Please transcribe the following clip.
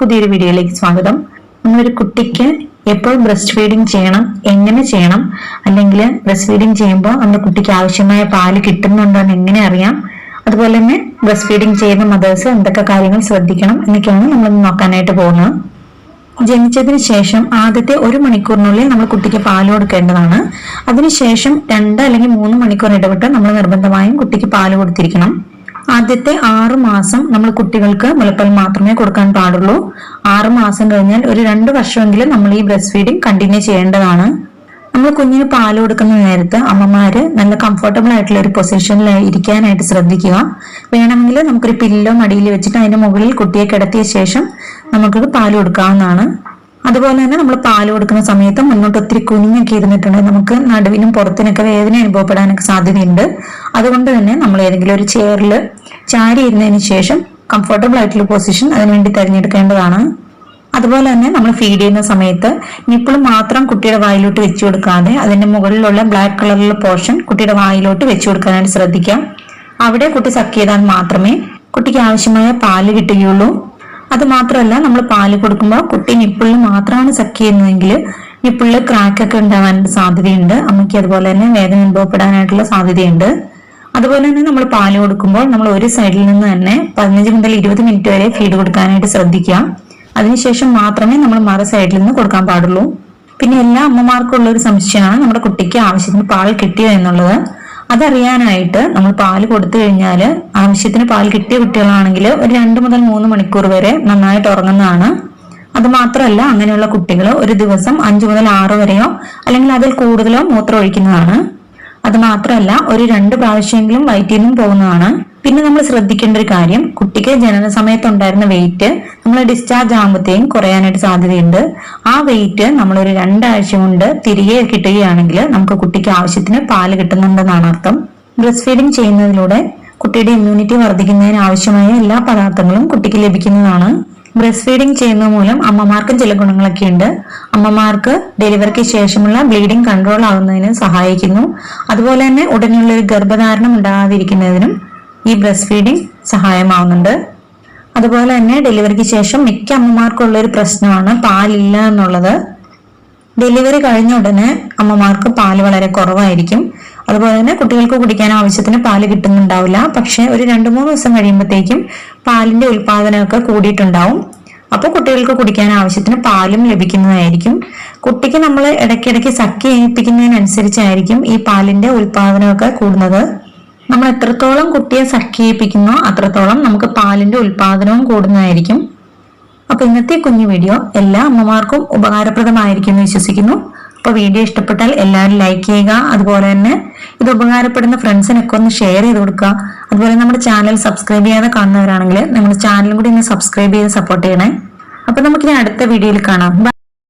പുതിയൊരു വീഡിയോയിലേക്ക് സ്വാഗതം. നമ്മളൊരു കുട്ടിക്ക് എപ്പോൾ ബ്രസ്റ്റ് ഫീഡിംഗ് ചെയ്യണം, എങ്ങനെ ചെയ്യണം, അല്ലെങ്കിൽ ബ്രസ്റ്റ് ഫീഡിംഗ് ചെയ്യുമ്പോൾ നമ്മുടെ കുട്ടിക്ക് ആവശ്യമായ പാല് കിട്ടുന്നുണ്ടോ എന്ന് എങ്ങനെ അറിയാം, അതുപോലെ തന്നെ ബ്രസ്റ്റ് ഫീഡിംഗ് ചെയ്യുന്ന മദേഴ്സ് എന്തൊക്കെ കാര്യങ്ങൾ ശ്രദ്ധിക്കണം എന്നൊക്കെയാണ് നമ്മൾ നോക്കാനായിട്ട് പോകുന്നത്. ജനിച്ചതിന് ശേഷം ആദ്യത്തെ 1 മണിക്കൂറിനുള്ളിൽ നമ്മൾ കുട്ടിക്ക് പാല് കൊടുക്കേണ്ടതാണ്. അതിനുശേഷം 2 അല്ലെങ്കിൽ 3 മണിക്കൂർ ഇടവിട്ട് നമ്മൾ നിർബന്ധമായും കുട്ടിക്ക് പാല് കൊടുത്തിരിക്കണം. ആദ്യത്തെ 6 മാസം നമ്മൾ കുട്ടികൾക്ക് മുലപ്പാൽ മാത്രമേ കൊടുക്കാൻ പാടുള്ളൂ. 6 മാസം കഴിഞ്ഞാൽ ഒരു 2 വർഷമെങ്കിലും നമ്മൾ ഈ ബ്രസ്റ്റ് ഫീഡിംഗ് കണ്ടിന്യൂ ചെയ്യേണ്ടതാണ്. നമ്മൾ കുഞ്ഞിന് പാല് കൊടുക്കുന്ന നേരത്ത് അമ്മമാര് നല്ല കംഫർട്ടബിൾ ആയിട്ടുള്ള ഒരു പൊസിഷനിൽ ഇരിക്കാനായിട്ട് ശ്രദ്ധിക്കുക. വേണമെങ്കിൽ നമുക്കൊരു പില്ലോ മടിയിൽ വെച്ചിട്ട് അതിന്റെ മുകളിൽ കുട്ടിയെ കിടത്തിയ ശേഷം നമുക്കത് പാല് കൊടുക്കാവുന്നതാണ്. അതുപോലെ തന്നെ നമ്മൾ പാല് കൊടുക്കുന്ന സമയത്ത് മുന്നോട്ട് ഒത്തിരി കുനിഞ്ഞൊക്കെ ഇരുന്നിട്ടുണ്ടെങ്കിൽ നമുക്ക് നടുവിനും പുറത്തിനൊക്കെ വേദന അനുഭവപ്പെടാനൊക്കെ സാധ്യതയുണ്ട്. അതുകൊണ്ട് തന്നെ നമ്മൾ ഏതെങ്കിലും ഒരു ചെയറിൽ ചാരി ഇരുന്നതിന് ശേഷം കംഫർട്ടബിൾ ആയിട്ടുള്ള പൊസിഷൻ അതിനുവേണ്ടി തിരഞ്ഞെടുക്കേണ്ടതാണ്. അതുപോലെ തന്നെ നമ്മൾ ഫീഡ് ചെയ്യുന്ന സമയത്ത് നിപ്പിൾ മാത്രം കുട്ടിയുടെ വായിലോട്ട് വെച്ചു കൊടുക്കാതെ അതിന്റെ മുകളിലുള്ള ബ്ലാക്ക് കളറിലുള്ള പോർഷൻ കുട്ടിയുടെ വായിലോട്ട് വെച്ചു കൊടുക്കാനായിട്ട് ശ്രദ്ധിക്കാം. അവിടെ കുട്ടി സക്ക് ചെയ്താൽ മാത്രമേ കുട്ടിക്ക് ആവശ്യമായ പാല് കിട്ടുകയുള്ളൂ. അത് മാത്രമല്ല, നമ്മൾ പാല് കൊടുക്കുമ്പോൾ കുട്ടി നിപ്പിളിൽ മാത്രമാണ് സക്ക് ചെയ്യുന്നതെങ്കിൽ നിപ്പിളിൽ ക്രാക്ക് ഒക്കെ ഉണ്ടാവാനായിട്ട് സാധ്യതയുണ്ട്. അമ്മയ്ക്ക് അതുപോലെ തന്നെ വേദന അനുഭവപ്പെടാനായിട്ടുള്ള സാധ്യതയുണ്ട്. അതുപോലെ തന്നെ നമ്മൾ പാല് കൊടുക്കുമ്പോൾ നമ്മൾ ഒരു സൈഡിൽ നിന്ന് തന്നെ 15 മുതൽ 20 മിനിറ്റ് വരെ ഫീഡ് കൊടുക്കാനായിട്ട് ശ്രദ്ധിക്കുക. അതിനുശേഷം മാത്രമേ നമ്മൾ മറു സൈഡിൽ നിന്ന് കൊടുക്കാൻ പാടുള്ളൂ. പിന്നെ എല്ലാ അമ്മമാർക്കും ഉള്ള ഒരു സംശയമാണ് നമ്മുടെ കുട്ടിക്ക് ആവശ്യത്തിന് പാൽ കിട്ടിയോ എന്നുള്ളത്. അതറിയാനായിട്ട് നമ്മൾ പാല് കൊടുത്തു കഴിഞ്ഞാൽ ആവശ്യത്തിന് പാൽ കിട്ടിയ കുട്ടികളാണെങ്കിൽ ഒരു 2 മുതൽ 3 മണിക്കൂർ വരെ നന്നായിട്ട് ഉറങ്ങുന്നതാണ്. അത് മാത്രമല്ല, അങ്ങനെയുള്ള കുട്ടികൾ ഒരു ദിവസം 5 മുതൽ 6 വരെയോ അല്ലെങ്കിൽ അതിൽ കൂടുതലോ മൂത്രം ഒഴിക്കുന്നതാണ്. അത് മാത്രമല്ല, ഒരു 2 പ്രാവശ്യമെങ്കിലും വയറ്റിൽ നിന്നും പോകുന്നതാണ്. പിന്നെ നമ്മൾ ശ്രദ്ധിക്കേണ്ട ഒരു കാര്യം, കുട്ടിക്ക് ജനന സമയത്ത് ഉണ്ടായിരുന്ന വെയിറ്റ് നമ്മൾ ഡിസ്ചാർജ് ആകുമ്പോഴത്തേക്കും കുറയാനായിട്ട് സാധ്യതയുണ്ട്. ആ വെയിറ്റ് നമ്മൾ ഒരു 2 ആഴ്ച കൊണ്ട് തിരികെ കിട്ടുകയാണെങ്കിൽ നമുക്ക് കുട്ടിക്ക് ആവശ്യത്തിന് പാല് കിട്ടുന്നുണ്ടെന്നാണ് അർത്ഥം. ബ്രസ്റ്റ് ഫീഡിംഗ് ചെയ്യുന്നതിലൂടെ കുട്ടിയുടെ ഇമ്മ്യൂണിറ്റി വർദ്ധിക്കുന്നതിന് ആവശ്യമായ എല്ലാ പദാർത്ഥങ്ങളും കുട്ടിക്ക് ലഭിക്കുന്നതാണ്. ബ്രസ്റ്റ് ഫീഡിംഗ് ചെയ്യുന്നത് മൂലം അമ്മമാർക്കും ചില ഗുണങ്ങളൊക്കെ ഉണ്ട്. അമ്മമാർക്ക് ഡെലിവറിക്ക് ശേഷമുള്ള ബ്ലീഡിംഗ് കൺട്രോൾ ആവുന്നതിന് സഹായിക്കുന്നു. അതുപോലെ തന്നെ ഉടനെയുള്ള ഒരു ഗർഭധാരണം ഉണ്ടാകാതിരിക്കുന്നതിനും ഈ ബ്രസ്റ്റ് ഫീഡിംഗ് സഹായമാവുന്നുണ്ട്. അതുപോലെ തന്നെ ഡെലിവറിക്ക് ശേഷം മിക്ക അമ്മമാർക്കുള്ള ഒരു പ്രശ്നമാണ് പാലില്ല എന്നുള്ളത്. ഡെലിവറി കഴിഞ്ഞ ഉടനെ അമ്മമാർക്ക് പാല് വളരെ കുറവായിരിക്കും. അതുപോലെ തന്നെ കുട്ടികൾക്ക് കുടിക്കാൻ ആവശ്യത്തിന് പാല് കിട്ടുന്നുണ്ടാവില്ല. പക്ഷെ ഒരു 2-3 ദിവസം കഴിയുമ്പോഴത്തേക്കും പാലിന്റെ ഉൽപാദനമൊക്കെ കൂടിയിട്ടുണ്ടാവും. അപ്പോൾ കുട്ടികൾക്ക് കുടിക്കാൻ ആവശ്യത്തിന് പാലും ലഭിക്കുന്നതായിരിക്കും. കുട്ടിക്ക് നമ്മൾ ഇടയ്ക്കിടയ്ക്ക് സക്ക് ചെയ്യിപ്പിക്കുന്നതിനനുസരിച്ചായിരിക്കും ഈ പാലിന്റെ ഉൽപാദനമൊക്കെ കൂടുന്നത്. നമ്മൾ എത്രത്തോളം കുട്ടിയെ സക്ക് ചെയ്യിപ്പിക്കുന്നോ അത്രത്തോളം നമുക്ക് പാലിന്റെ ഉൽപാദനവും കൂടുന്നതായിരിക്കും. അപ്പൊ ഇന്നത്തെ കുഞ്ഞു വീഡിയോ എല്ലാ അമ്മമാർക്കും ഉപകാരപ്രദമായിരിക്കും എന്ന് വിശ്വസിക്കുന്നു. അപ്പൊ വീഡിയോ ഇഷ്ടപ്പെട്ടാൽ എല്ലാവരും ലൈക്ക് ചെയ്യുക. അതുപോലെ തന്നെ ഇത് ഉപകാരപ്പെടുന്ന ഫ്രണ്ട്സിനൊക്കെ ഒന്ന് ഷെയർ ചെയ്ത് കൊടുക്കുക. അതുപോലെ നമ്മുടെ ചാനൽ സബ്സ്ക്രൈബ് ചെയ്യാതെ കാണുന്നവരാണെങ്കിൽ നമ്മുടെ ചാനലും കൂടി ഒന്ന് സബ്സ്ക്രൈബ് ചെയ്ത് സപ്പോർട്ട് ചെയ്യണേ. അപ്പൊ നമുക്കിനി അടുത്ത വീഡിയോയിൽ കാണാം.